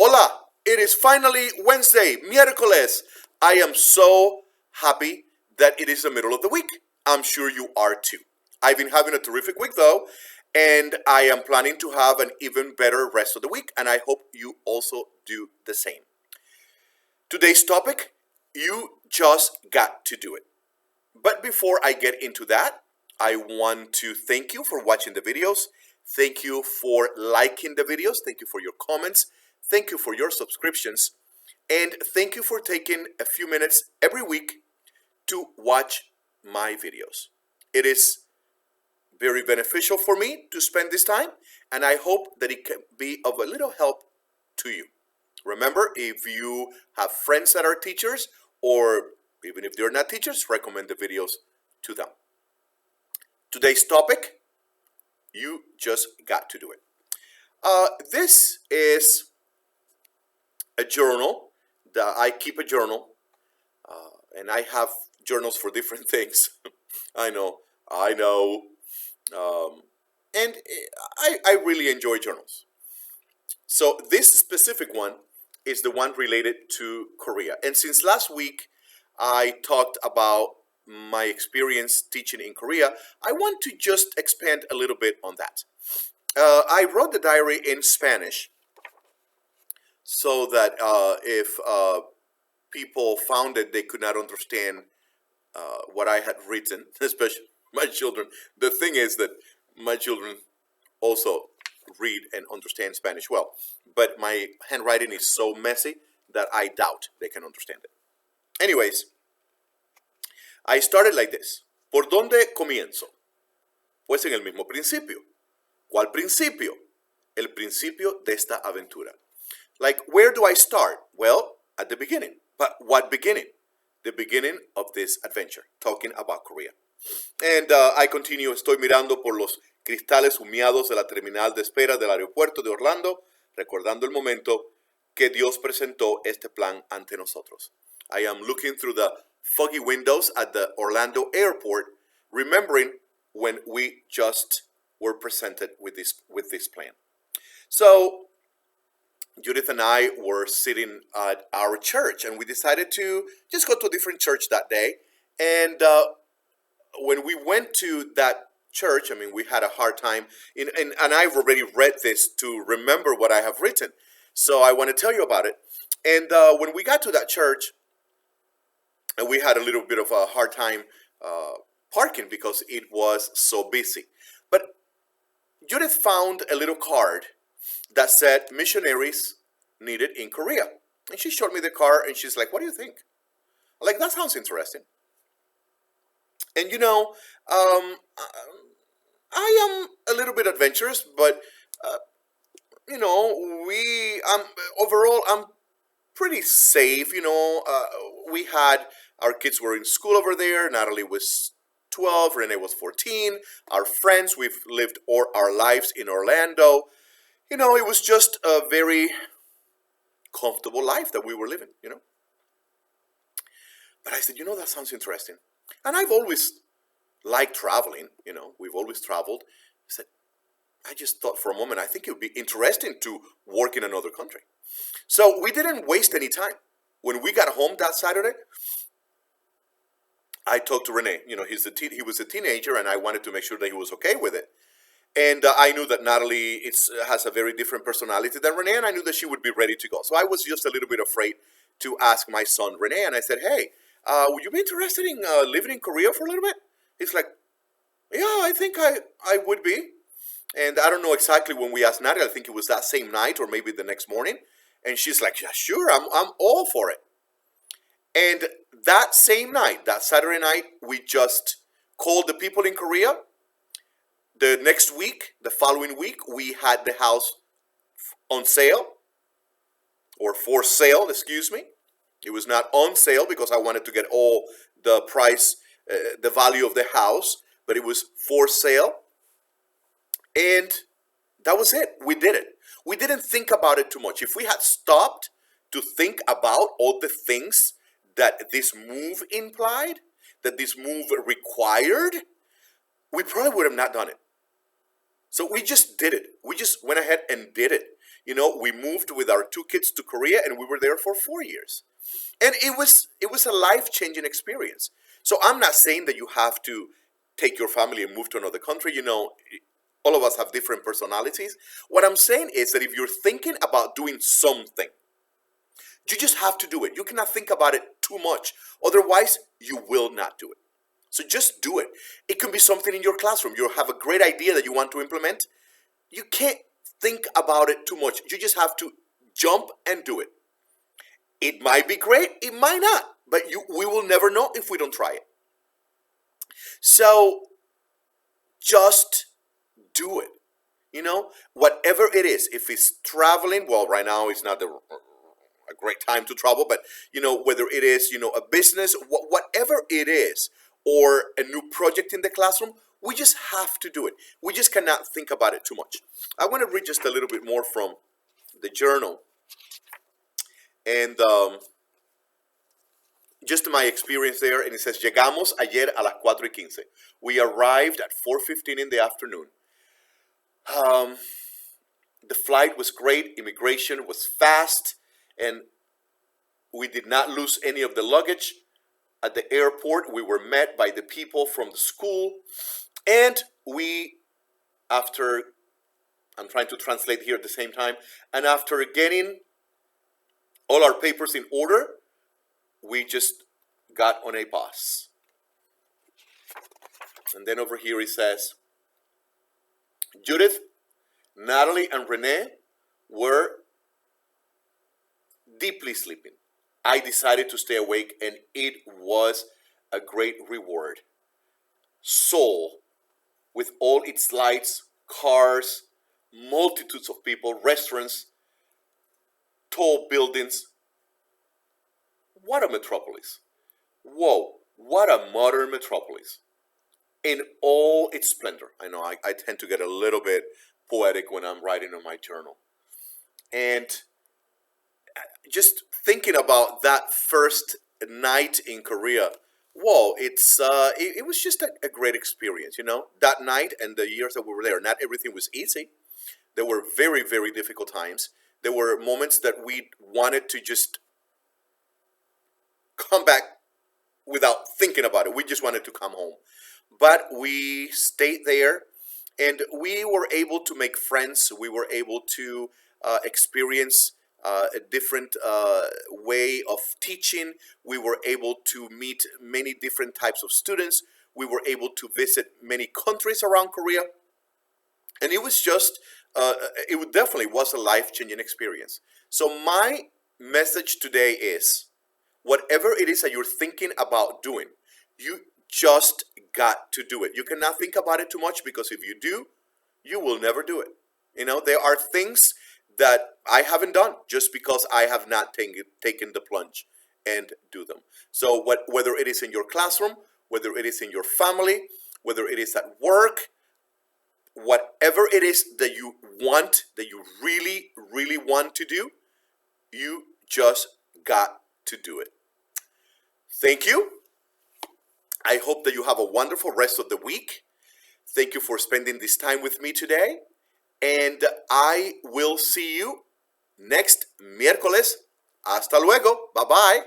Hola, it is finally Wednesday, miércoles. I am so happy that it is the middle of the week. I'm sure you are too. I've been having a terrific week though, and I am planning to have an even better rest of the week, and I hope you also do the same. Today's topic, you just got to do it. But before I get into that, I want to thank you for watching the videos. Thank you for liking the videos. Thank you for your comments. Thank you for your subscriptions. And thank you for taking a few minutes every week to watch my videos. It is very beneficial for me to spend this time, and I hope that it can be of a little help to you. Remember, if you have friends that are teachers, or even if they're not teachers, recommend the videos to them. Today's topic, you just got to do it. This is a journal. I keep a journal, and I have journals for different things. I know. And I really enjoy journals. So this specific one is the one related to Korea. And since last week I talked about my experience teaching in Korea, I want to just expand a little bit on that. I wrote the diary in Spanish so that if people found it, they could not understand what I had written, especially my children. The thing is that my children also read and understand Spanish well, but my handwriting is so messy that I doubt they can understand it. Anyways, I started like this. ¿Por dónde comienzo? Pues en el mismo principio. ¿Cuál principio? El principio de esta aventura. Like, where do I start? Well, at the beginning. But what beginning? The beginning of this adventure, talking about Korea. And I continue, estoy mirando por los cristales humeados de la terminal de espera del aeropuerto de Orlando, recordando el momento que Dios presentó este plan ante nosotros. I am looking through the foggy windows at the Orlando airport, remembering when we just were presented with this plan. So Judith and I were sitting at our church, and we decided to just go to a different church that day. And when we went to that church, I mean, we had a hard time, and I've already read this to remember what I have written. So I want to tell you about it. And when we got to that church, we had a little bit of a hard time parking because it was so busy. But Judith found a little card that said missionaries needed in Korea. And she showed me the card, and she's like, what do you think? I'm like, that sounds interesting. And you know, I am a little bit adventurous, but you know, overall I'm pretty safe. You know, we had our kids were in school over there. Natalie was 12, Rene was 14. Our friends, we've lived all our lives in Orlando. You know, it was just a very comfortable life that we were living. You know, but I said, you know, that sounds interesting. And I've always liked traveling, you know, we've always traveled. I said, I just thought for a moment, I think it would be interesting to work in another country. So we didn't waste any time. When we got home that Saturday, I talked to Rene. You know, he was a teenager, and I wanted to make sure that he was okay with it. And I knew that Natalie has a very different personality than Rene, and I knew that she would be ready to go. So I was just a little bit afraid to ask my son Rene, and I said, hey, would you be interested in living in Korea for a little bit? He's like, yeah, I think I would be. And I don't know exactly when we asked Natalie. I think it was that same night or maybe the next morning. And she's like, yeah, sure, I'm all for it. And that same night, that Saturday night, we just called the people in Korea. The next week, the following week, we had the house on sale, or for sale, excuse me. It was not on sale because I wanted to get all the price, the value of the house, but it was for sale. And that was it. We did it. We didn't think about it too much. If we had stopped to think about all the things that this move implied, that this move required, we probably would have not done it. So we just did it. We just went ahead and did it. We moved with our two kids to Korea, and we were there for 4 years. And it was a life-changing experience. So I'm not saying that you have to take your family and move to another country. All of us have different personalities. What I'm saying is that if you're thinking about doing something, you just have to do it. You cannot think about it too much. Otherwise, you will not do it. So just do it. It can be something in your classroom. You have a great idea that you want to implement. You can't think about it too much. You just have to jump and do it. It might be great, it might not, but we will never know if we don't try it. So just do it. Whatever it is, if it's traveling, well, right now it's not a great time to travel, but whether it is a business, whatever it is, or a new project in the classroom, we just have to do it. We just cannot think about it too much. I want to read just a little bit more from the journal, and just my experience there. And it says, llegamos ayer a las 4:15. We arrived at 4:15 in the afternoon. The flight was great. Immigration was fast, and we did not lose any of the luggage. At the airport, we were met by the people from the school, and I'm trying to translate here at the same time, and after getting all our papers in order, we just got on a bus. And then over here it says, Judith, Natalie, and Rene were deeply sleeping. I decided to stay awake, and it was a great reward. Seoul, with all its lights, cars, multitudes of people, restaurants, tall buildings. What a metropolis. Whoa, what a modern metropolis. In all its splendor. I know I tend to get a little bit poetic when I'm writing on my journal. And just thinking about that first night in Korea, whoa, it was just a great experience, that night and the years that we were there. Not everything was easy. There were very, very difficult times. There were moments that we wanted to just come back without thinking about it. We just wanted to come home. But we stayed there, and we were able to make friends. We were able to experience a different way of teaching. We were able to meet many different types of students. We were able to visit many countries around Korea. And it was just, it definitely was a life-changing experience. So my message today is, whatever it is that you're thinking about doing, you just got to do it. You cannot think about it too much, because if you do, you will never do it. There are things that I haven't done just because I have not taken the plunge and do them. So whether it is in your classroom, whether it is in your family, whether it is at work, whatever it is that you want, that you really, really want to do, you just got to do it. Thank you. I hope that you have a wonderful rest of the week. Thank you for spending this time with me today. And I will see you next miércoles. Hasta luego. Bye-bye.